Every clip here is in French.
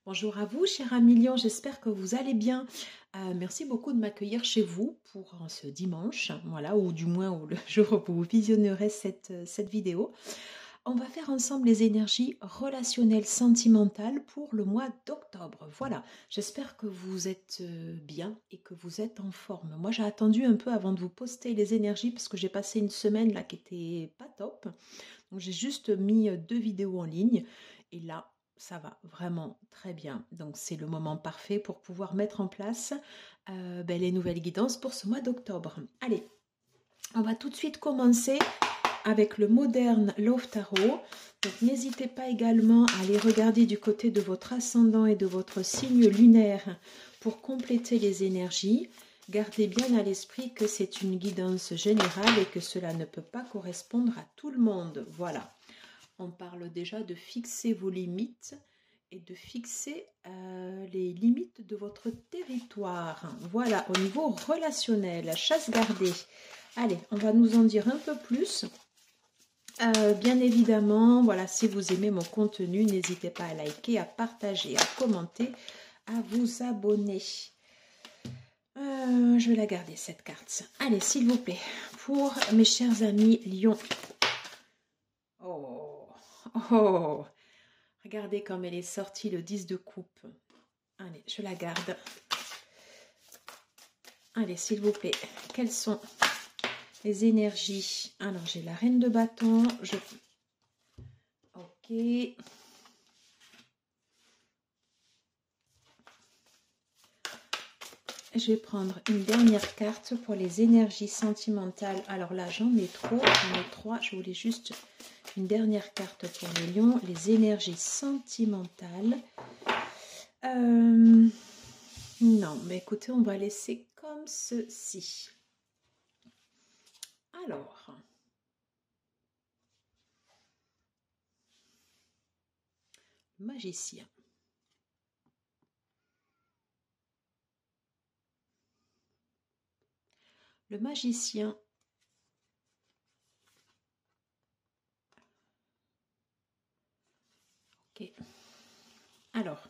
Bonjour à vous, cher Amilion, j'espère que vous allez bien. Merci beaucoup de m'accueillir chez vous pour ce dimanche, voilà, ou du moins où le jour où vous visionnerez cette vidéo. On va faire ensemble les énergies relationnelles sentimentales pour le mois d'octobre. Voilà, j'espère que vous êtes bien et que vous êtes en forme. Moi, j'ai attendu un peu avant de vous poster les énergies parce que j'ai passé une semaine là qui était pas top. Donc, j'ai juste mis 2 vidéos en ligne et là, ça va vraiment très bien. Donc, c'est le moment parfait pour pouvoir mettre en place les nouvelles guidances pour ce mois d'octobre. Allez, on va tout de suite commencer avec le Modern Love Tarot. Donc n'hésitez pas également à aller regarder du côté de votre ascendant et de votre signe lunaire pour compléter les énergies. Gardez bien à l'esprit que c'est une guidance générale et que cela ne peut pas correspondre à tout le monde. Voilà, on parle déjà de fixer vos limites et de fixer les limites de votre territoire. Voilà, au niveau relationnel, chasse gardée. Allez, on va nous en dire un peu plus. Bien évidemment, voilà, si vous aimez mon contenu, n'hésitez pas à liker, à partager, à commenter, à vous abonner. Je vais la garder cette carte. Allez, s'il vous plaît, pour mes chers amis Lion. Oh, oh, regardez comme elle est sortie, le 10 de coupe. Allez, je la garde. Allez, s'il vous plaît, quelles sont les énergies? Alors, j'ai la reine de bâton. Ok. Je vais prendre une dernière carte pour les énergies sentimentales. Alors là, j'en ai trop, j'en ai 3. Je voulais juste une dernière carte pour les lions. Les énergies sentimentales. Non, mais écoutez, on va laisser comme ceci. Alors, magicien. Le magicien. Ok. Alors,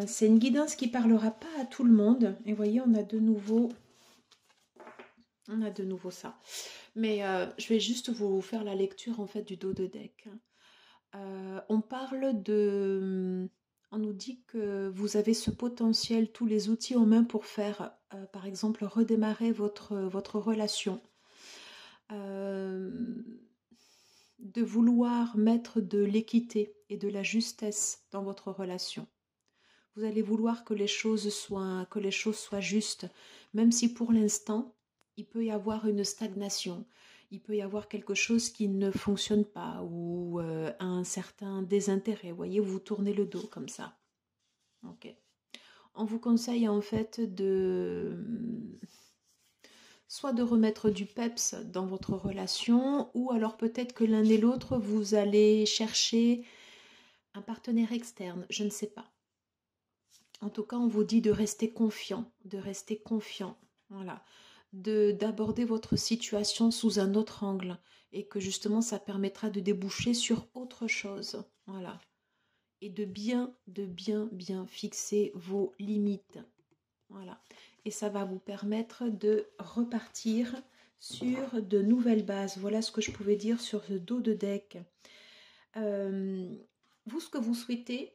c'est une guidance qui ne parlera pas à tout le monde. Et vous voyez, on a de nouveau ça. Mais je vais juste vous faire la lecture en fait du dos de deck. On parle de... On nous dit que vous avez ce potentiel, tous les outils en main pour faire, par exemple, redémarrer votre relation. De vouloir mettre de l'équité et de la justesse dans votre relation. Vous allez vouloir que les choses soient justes, même si pour l'instant, il peut y avoir une stagnation, il peut y avoir quelque chose qui ne fonctionne pas ou un certain désintérêt. Vous voyez, vous tournez le dos comme ça. Ok. On vous conseille en fait soit de remettre du peps dans votre relation, ou alors peut-être que l'un et l'autre, vous allez chercher un partenaire externe, je ne sais pas. En tout cas, on vous dit de rester confiant, voilà, d'aborder votre situation sous un autre angle et que justement ça permettra de déboucher sur autre chose, voilà, et de bien fixer vos limites, voilà, et ça va vous permettre de repartir sur de nouvelles bases. Voilà ce que je pouvais dire sur ce dos de deck. Vous, ce que vous souhaitez,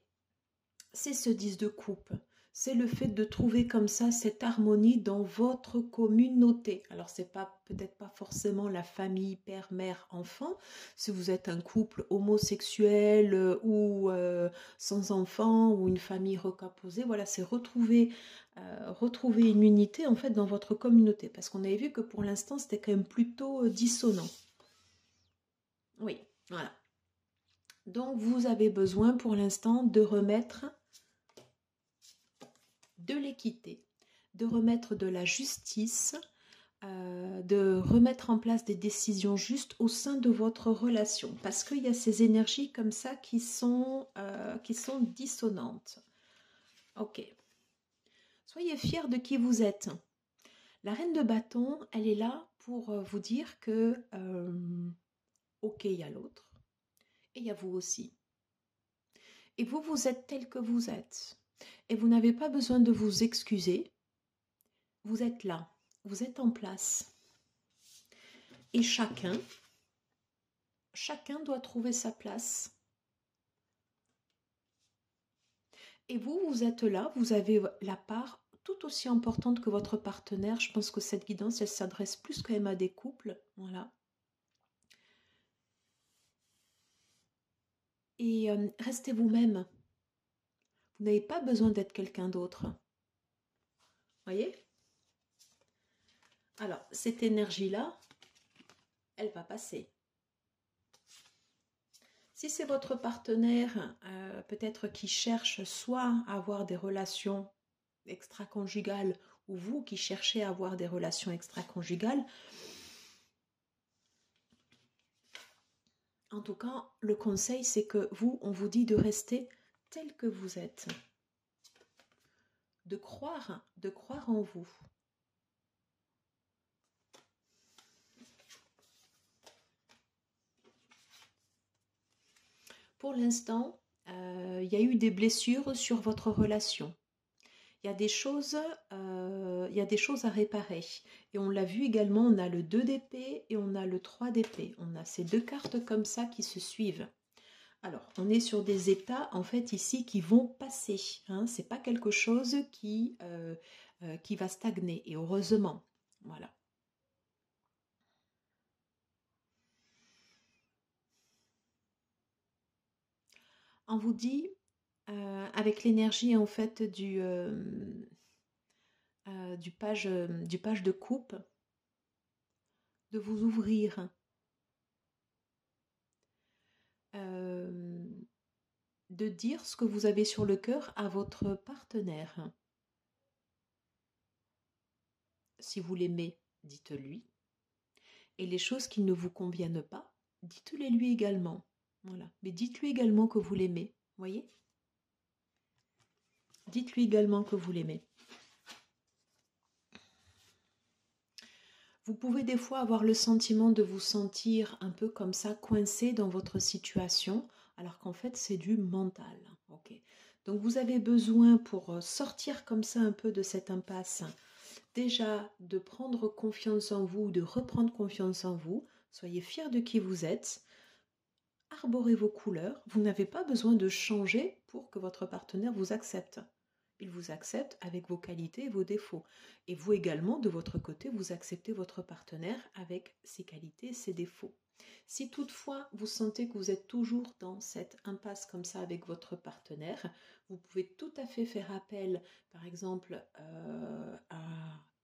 c'est ce 10 de coupe. C'est le fait de trouver comme ça cette harmonie dans votre communauté. Alors, c'est pas peut-être pas forcément la famille, père, mère, enfant. Si vous êtes un couple homosexuel ou sans enfant ou une famille recomposée, voilà, c'est retrouver une unité en fait dans votre communauté. Parce qu'on avait vu que pour l'instant, c'était quand même plutôt dissonant. Oui, voilà. Donc, vous avez besoin pour l'instant de remettre de l'équité, de remettre de la justice, de remettre en place des décisions justes au sein de votre relation. Parce qu'il y a ces énergies comme ça qui sont dissonantes. Ok. Soyez fiers de qui vous êtes. La reine de bâton, elle est là pour vous dire que, ok, il y a l'autre, et il y a vous aussi. Et vous, vous êtes tel que vous êtes. Et vous n'avez pas besoin de vous excuser. Vous êtes là, vous êtes en place. Et chacun doit trouver sa place. Et vous, vous êtes là, vous avez la part tout aussi importante que votre partenaire. Je pense que cette guidance, elle s'adresse plus quand même à des couples. Voilà. Et restez vous-même. Vous n'avez pas besoin d'être quelqu'un d'autre. Voyez? Alors, cette énergie-là, elle va passer. Si c'est votre partenaire, peut-être qui cherche soit à avoir des relations extra-conjugales ou vous qui cherchez à avoir des relations extra-conjugales, en tout cas, le conseil, c'est que vous, on vous dit de rester tel que vous êtes. De croire en vous. Pour l'instant, il y a eu des blessures sur votre relation. Il y a des choses à réparer. Et on l'a vu également, on a le 2 d'épée et on a le 3 d'épée. On a ces deux cartes comme ça qui se suivent. Alors, on est sur des états, en fait, ici, qui vont passer. Hein. Ce n'est pas quelque chose qui va stagner. Et heureusement, voilà. On vous dit, avec l'énergie, en fait, du page de coupe, de vous ouvrir, de dire ce que vous avez sur le cœur à votre partenaire. Si vous l'aimez, dites-lui. Et les choses qui ne vous conviennent pas, dites-les lui également. Voilà. Mais dites-lui également que vous l'aimez. Voyez? Dites-lui également que vous l'aimez. Vous pouvez des fois avoir le sentiment de vous sentir un peu comme ça, coincé dans votre situation, alors qu'en fait c'est du mental. Okay. Donc vous avez besoin pour sortir comme ça un peu de cette impasse, déjà de prendre confiance en vous, de reprendre confiance en vous. Soyez fiers de qui vous êtes. Arborez vos couleurs. Vous n'avez pas besoin de changer pour que votre partenaire vous accepte. Il vous accepte avec vos qualités et vos défauts. Et vous également, de votre côté, vous acceptez votre partenaire avec ses qualités et ses défauts. Si toutefois vous sentez que vous êtes toujours dans cette impasse comme ça avec votre partenaire, vous pouvez tout à fait faire appel, par exemple, à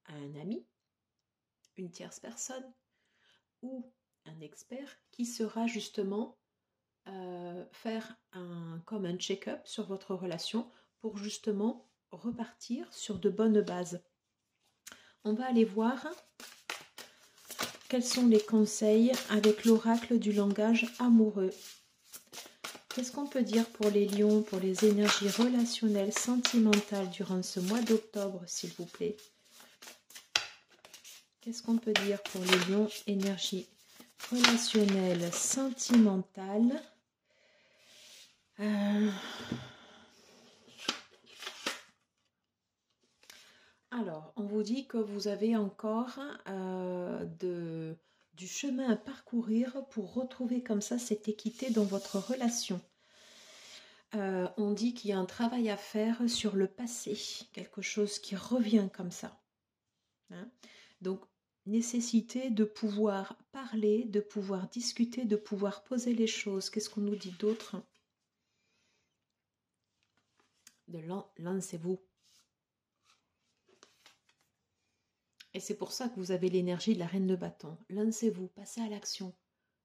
un ami, une tierce personne ou un expert qui sera justement faire comme un check-up sur votre relation pour justement repartir sur de bonnes bases. On va aller voir quels sont les conseils avec l'oracle du langage amoureux. Qu'est-ce qu'on peut dire pour les lions, pour les énergies relationnelles, sentimentales durant ce mois d'octobre, s'il vous plaît? Qu'est-ce qu'on peut dire pour les lions, énergie relationnelle, sentimentale? Alors, on vous dit que vous avez encore du chemin à parcourir pour retrouver comme ça cette équité dans votre relation. On dit qu'il y a un travail à faire sur le passé, quelque chose qui revient comme ça. Hein? Donc, nécessité de pouvoir parler, de pouvoir discuter, de pouvoir poser les choses. Qu'est-ce qu'on nous dit d'autre? Lancez-vous. Et c'est pour ça que vous avez l'énergie de la reine de bâton. Lancez-vous, passez à l'action.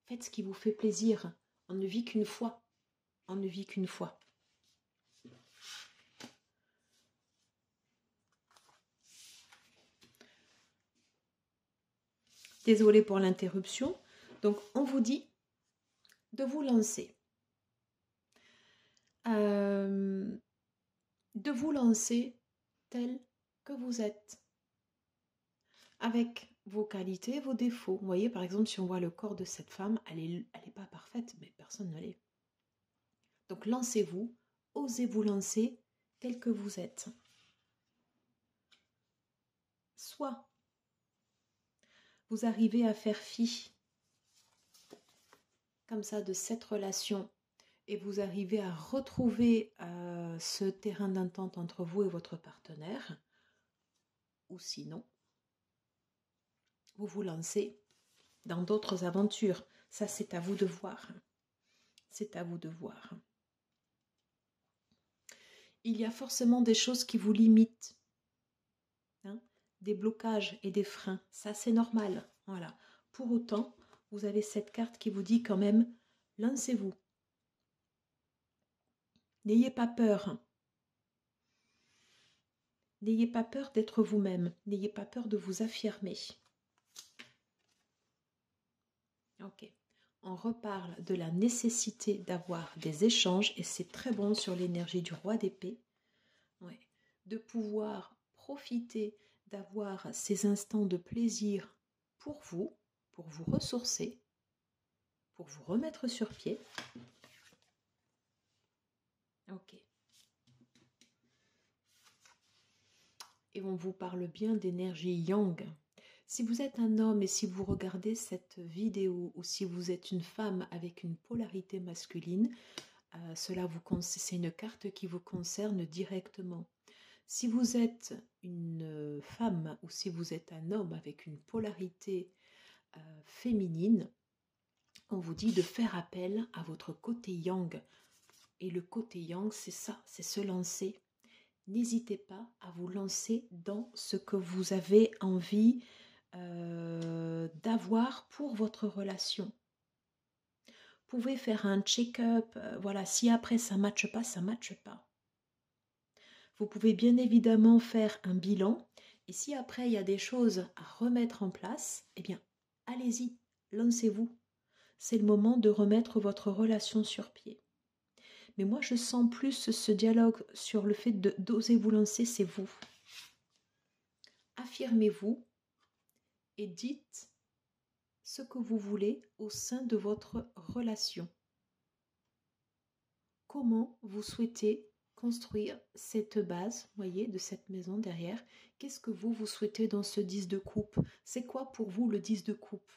Faites ce qui vous fait plaisir. On ne vit qu'une fois. On ne vit qu'une fois. Désolée pour l'interruption. Donc, on vous dit de vous lancer. De vous lancer tel que vous êtes. Avec vos qualités, vos défauts. Vous voyez, par exemple, si on voit le corps de cette femme, elle est pas parfaite, mais personne ne l'est. Donc, lancez-vous, osez vous lancer tel que vous êtes. Soit vous arrivez à faire fi comme ça de cette relation et vous arrivez à retrouver ce terrain d'entente entre vous et votre partenaire, ou sinon, vous vous lancez dans d'autres aventures. Ça, c'est à vous de voir. C'est à vous de voir. Il y a forcément des choses qui vous limitent, hein, des blocages et des freins. Ça, c'est normal. Voilà. Pour autant, vous avez cette carte qui vous dit quand même, lancez-vous. N'ayez pas peur. N'ayez pas peur d'être vous-même. N'ayez pas peur de vous affirmer. Ok. On reparle de la nécessité d'avoir des échanges et c'est très bon sur l'énergie du roi d'épée. Ouais. De pouvoir profiter, d'avoir ces instants de plaisir pour vous ressourcer, pour vous remettre sur pied. Ok. Et on vous parle bien d'énergie yang. Si vous êtes un homme et si vous regardez cette vidéo ou si vous êtes une femme avec une polarité masculine, c'est une carte qui vous concerne directement. Si vous êtes une femme ou si vous êtes un homme avec une polarité féminine, on vous dit de faire appel à votre côté yang. Et le côté yang, c'est ça, c'est se lancer. N'hésitez pas à vous lancer dans ce que vous avez envie d'avoir pour votre relation. Vous pouvez faire un check-up, voilà, si après ça ne matche pas, ça ne matche pas. Vous pouvez bien évidemment faire un bilan et si après il y a des choses à remettre en place, eh bien, allez-y, lancez-vous. C'est le moment de remettre votre relation sur pied. Mais moi, je sens plus ce dialogue sur le fait d'oser vous lancer, c'est vous. Affirmez-vous et dites ce que vous voulez au sein de votre relation. Comment vous souhaitez construire cette base, voyez, de cette maison derrière. Qu'est-ce que vous souhaitez dans ce 10 de coupe? C'est quoi pour vous le 10 de coupe?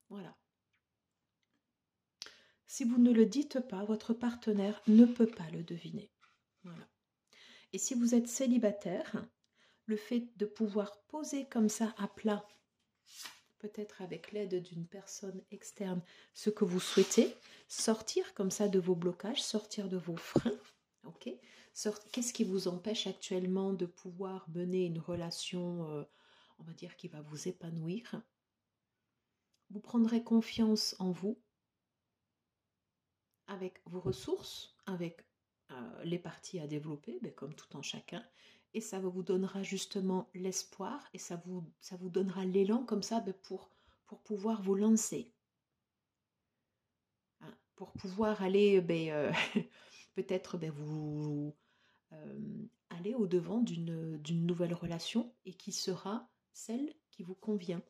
Voilà. Si vous ne le dites pas, votre partenaire ne peut pas le deviner. Voilà. Et si vous êtes célibataire, le fait de pouvoir poser comme ça à plat, peut-être avec l'aide d'une personne externe, ce que vous souhaitez, sortir comme ça de vos blocages, sortir de vos freins, ok? Qu'est-ce qui vous empêche actuellement de pouvoir mener une relation, on va dire, qui va vous épanouir? Vous prendrez confiance en vous, avec vos ressources, avec les parties à développer, comme tout en chacun, et ça vous donnera justement l'espoir et ça vous donnera l'élan comme ça pour pouvoir vous lancer. Hein, pour pouvoir aller peut-être vous aller au-devant d'une nouvelle relation et qui sera celle qui vous convient.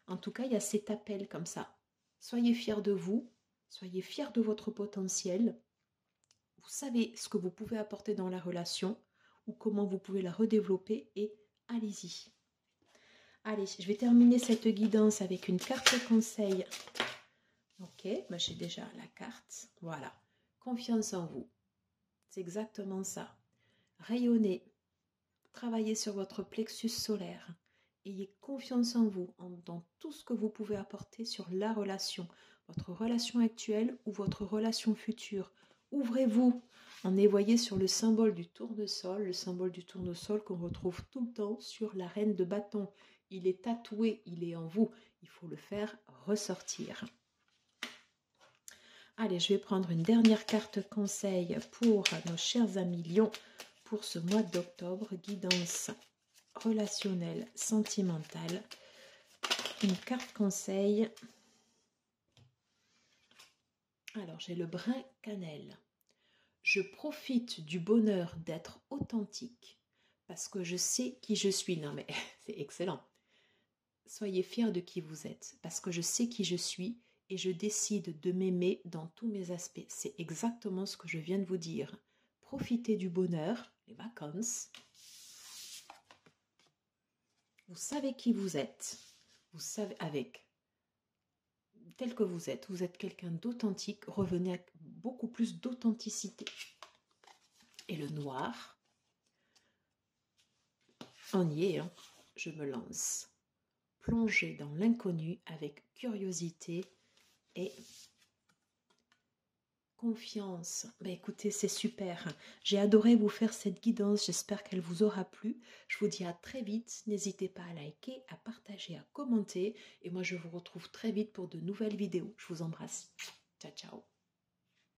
En tout cas, il y a cet appel comme ça. Soyez fiers de vous, soyez fiers de votre potentiel. Vous savez ce que vous pouvez apporter dans la relation ou comment vous pouvez la redévelopper et allez-y. Allez, je vais terminer cette guidance avec une carte conseil. Ok, j'ai déjà la carte. Voilà, confiance en vous. C'est exactement ça. Rayonnez, travaillez sur votre plexus solaire. Ayez confiance en vous, dans tout ce que vous pouvez apporter sur la relation, votre relation actuelle ou votre relation future. Ouvrez-vous, voyez sur le symbole du tournesol, qu'on retrouve tout le temps sur la reine de bâton. Il est tatoué, il est en vous, il faut le faire ressortir. Allez, je vais prendre une dernière carte conseil pour nos chers amis Lions pour ce mois d'octobre, guidance relationnelle, sentimentale. Une carte conseil. Alors, j'ai le brin cannelle. Je profite du bonheur d'être authentique parce que je sais qui je suis. Non mais c'est excellent. Soyez fiers de qui vous êtes parce que je sais qui je suis et je décide de m'aimer dans tous mes aspects. C'est exactement ce que je viens de vous dire. profiter du bonheur, les vacances. Vous savez qui vous êtes, vous savez tel que vous êtes quelqu'un d'authentique, revenez avec beaucoup plus d'authenticité. Et le noir, on y est, hein, je me lance. Plonger dans l'inconnu avec curiosité et confiance. Ben écoutez, c'est super. J'ai adoré vous faire cette guidance. J'espère qu'elle vous aura plu. Je vous dis à très vite. N'hésitez pas à liker, à partager, à commenter. Et moi, je vous retrouve très vite pour de nouvelles vidéos. Je vous embrasse. Ciao, ciao.